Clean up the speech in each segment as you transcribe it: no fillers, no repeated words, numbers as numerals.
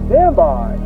Stand by.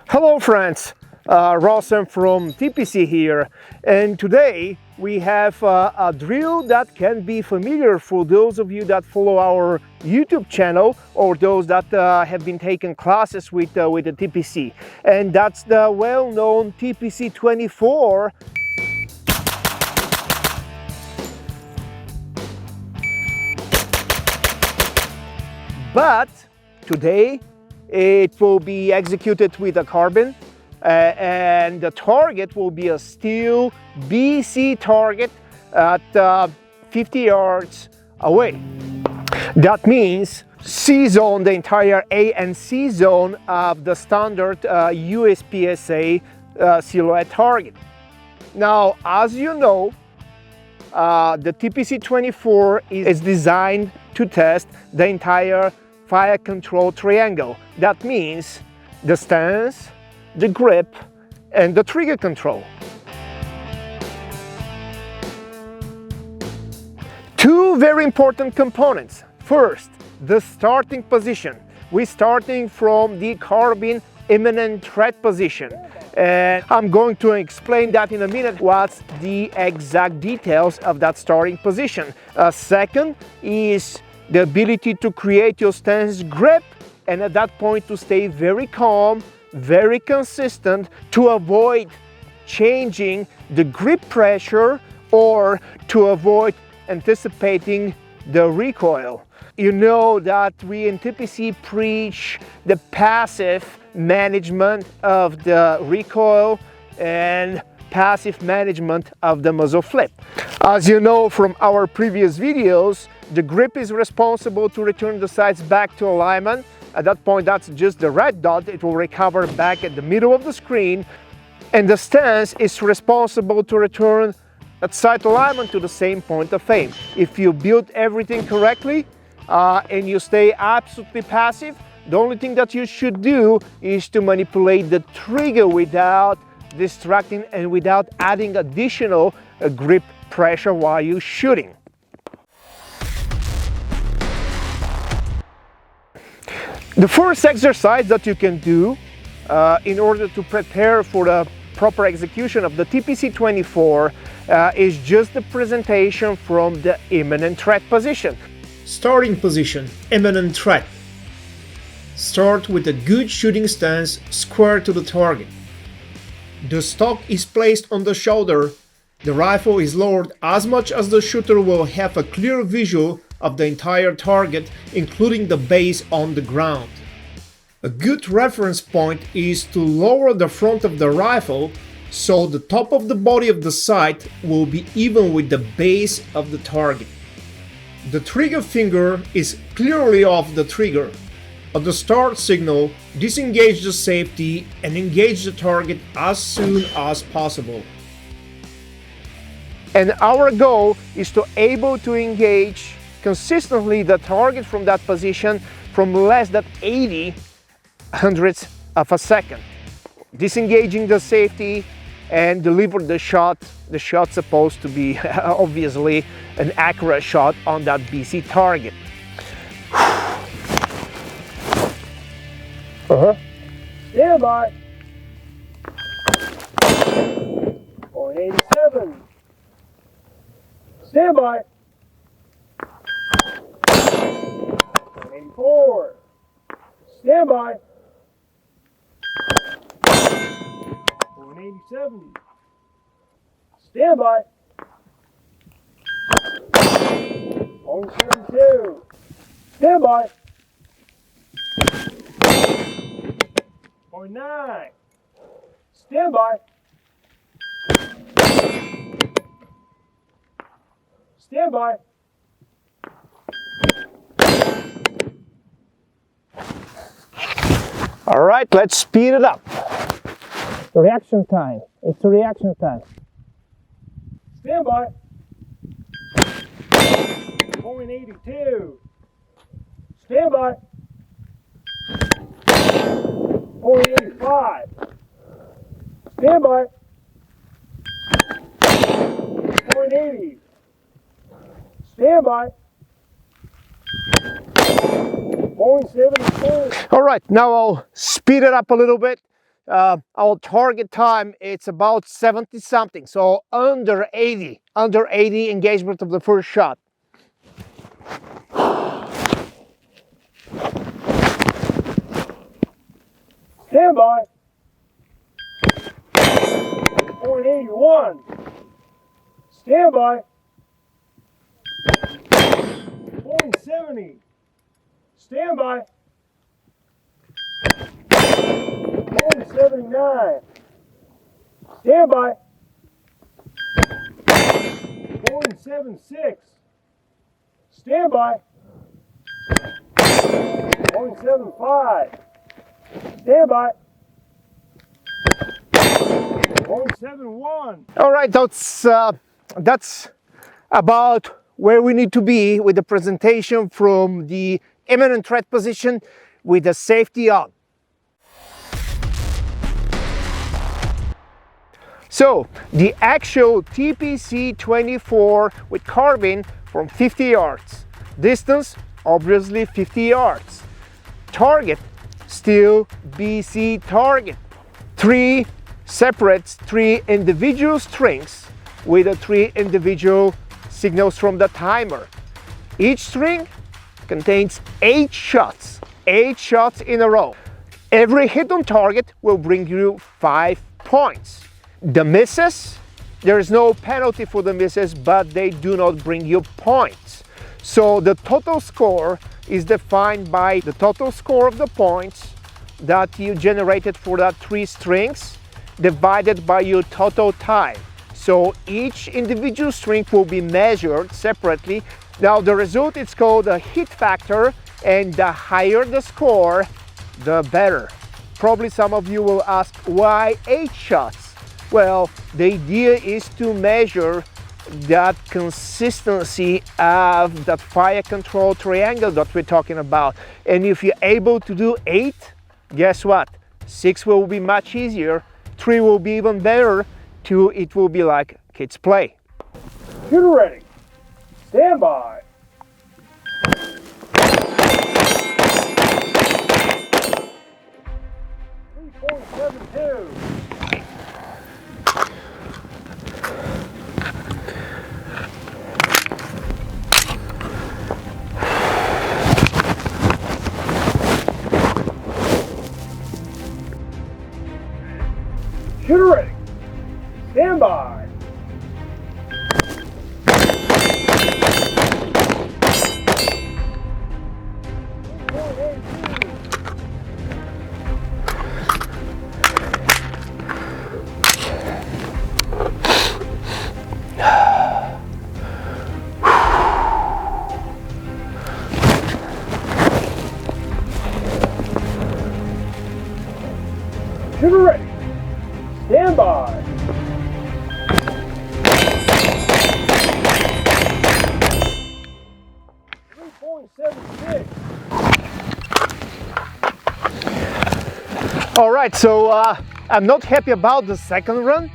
Hello friends, Rossum from TPC here, and today we have a drill that can be familiar for those of you that follow our YouTube channel or those that have been taking classes with the TPC, and that's the well-known TPC 24. But today it will be executed with a carbine, and the target will be a steel BC target at 50 yards away. That means C-zone, the entire A and C zone of the standard USPSA silhouette target. Now, as you know, the TPC 24 is designed to test the entire fire control triangle. That means the stance, the grip, and the trigger control. Two very important components. First, the starting position. We're starting from the carbine imminent threat position, and I'm going to explain that in a minute, what's the exact details of that starting position. Second is the ability to create your stance grip, and at that point to stay very calm, very consistent, to avoid changing the grip pressure or to avoid anticipating the recoil. You know that we in TPC preach the passive management of the recoil and passive management of the muzzle flip. As you know from our previous videos, the grip is responsible to return the sights back to alignment. At that point, that's just the red dot. It will recover back at the middle of the screen. And the stance is responsible to return that sight alignment to the same point of aim. If you build everything correctly and you stay absolutely passive, the only thing that you should do is to manipulate the trigger without distracting and without adding additional grip pressure while you're shooting. The first exercise that you can do in order to prepare for the proper execution of the TPC 24 is just the presentation from the imminent threat position. Starting position, imminent threat. Start with a good shooting stance square to the target. The stock is placed on the shoulder. The rifle is lowered as much as the shooter will have a clear visual of the entire target, including the base on the ground. A good reference point is to lower the front of the rifle so the top of the body of the sight will be even with the base of the target. The trigger finger is clearly off the trigger. At the start signal, disengage the safety and engage the target as soon as possible. And our goal is to able to engage consistently the target from that position from less than 80 hundredths of a second. Disengaging the safety and deliver the shot. The shot's supposed to be obviously an accurate shot on that BC target. Stand by. 0.87. Stand by. 0.84. Stand by. 0.87. Stand by. 0.72. Stand by. 0.9. Stand by. Stand by. All right, let's speed it up. Reaction time. It's a reaction time. Stand by. 0.82. Stand by. Point 85. Stand by. Point 80. Stand by. Point 72. All right, now I'll speed it up a little bit. Our target time, it's about 70 something, so under 80 engagement of the first shot. Stand by. Point 81. Stand by. Point 70. Stand by. Point 79. Stand by. Point 76. Stand by. Point 75. Stand by. Point 71. All right, that's about where we need to be with the presentation from the imminent threat position with the safety on. So the actual TPC 24 with carbine from 50 yards. Distance, obviously 50 yards. Target, still BC target. Three individual strings with the 3 individual signals from the timer. Each string contains 8 shots in a row. Every hit on target will bring you 5 points. The misses, there is no penalty for the misses, but they do not bring you points. So the total score is defined by the total score of the points that you generated for that 3 strings divided by your total time. So each individual string will be measured separately. Now the result is called a hit factor, and the higher the score, the better. Probably some of you will ask, why 8 shots? Well, the idea is to measure that consistency of that fire control triangle that we're talking about. And if you're able to do 8, guess what? 6 will be much easier, 3 will be even better, 2 it will be like kids play. Shooter ready. Stand by. .72. Shooter ready. Stand by. Shooter ready. Stand by. .76. All right, so I'm not happy about the second run.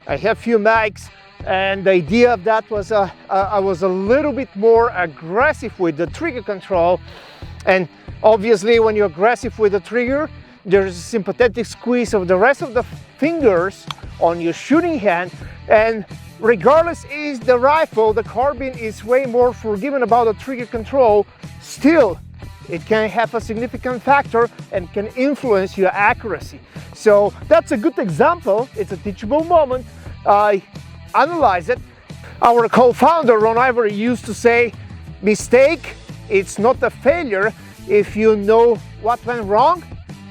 I have few mags, and the idea of that was I was a little bit more aggressive with the trigger control. And obviously when you're aggressive with the trigger, there's a sympathetic squeeze of the rest of the fingers on your shooting hand, and regardless is the rifle, the carbine is way more forgiving about the trigger control. Still, it can have a significant factor and can influence your accuracy. So that's a good example. It's a teachable moment. I analyze it. Our co-founder Ron Ivory used to say, mistake, it's not a failure if you know what went wrong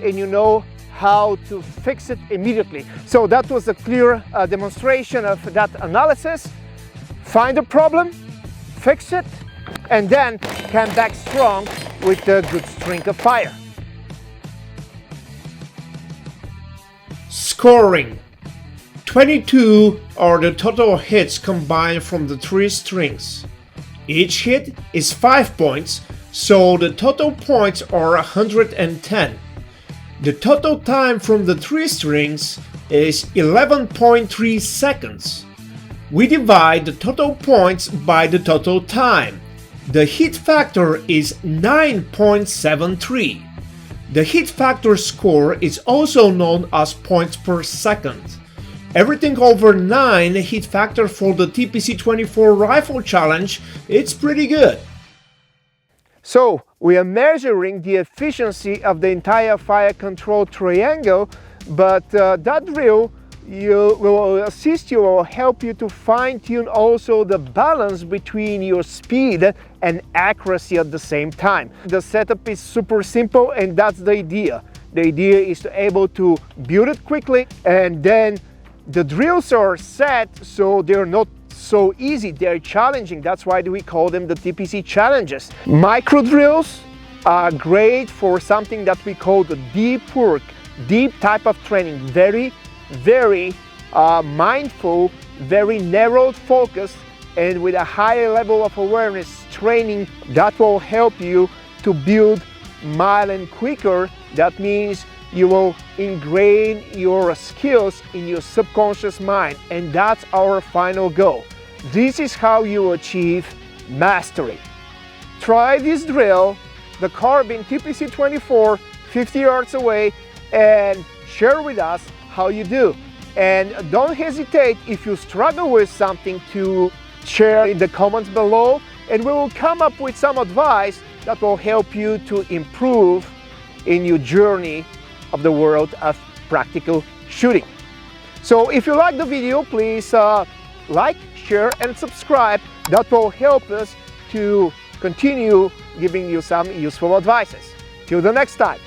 and you know how to fix it immediately. So that was a clear demonstration of that analysis. Find the problem, fix it, and then come back strong with a good string of fire. Scoring. 22 are the total hits combined from the 3 strings. Each hit is 5 points, so the total points are 110. The total time from the 3 strings is 11.3 seconds. We divide the total points by the total time. The hit factor is 9.73. The hit factor score is also known as points per second. Everything over 9 hit factor for the TPC 24 rifle challenge, it's pretty good. So we are measuring the efficiency of the entire fire control triangle, but that drill will assist you or help you to fine-tune also the balance between your speed and accuracy at the same time. The setup is super simple, and that's the idea. The idea is to able to build it quickly, and then the drills are set so they're not so easy, they're challenging. That's why we call them the TPC challenges. Micro drills are great for something that we call the deep work, deep type of training, very mindful, very narrow focus, and with a higher level of awareness training that will help you to build mile and quicker. That means you will ingrain your skills in your subconscious mind, and that's our final goal. This is how you achieve mastery. Try this drill, the Carbine TPC 24, 50 yards away, and share with us how you do. And don't hesitate, if you struggle with something, to share in the comments below, and we will come up with some advice that will help you to improve in your journey of the world of practical shooting. So if you like the video, please like, share and subscribe. That will help us to continue giving you some useful advices. Till the next time.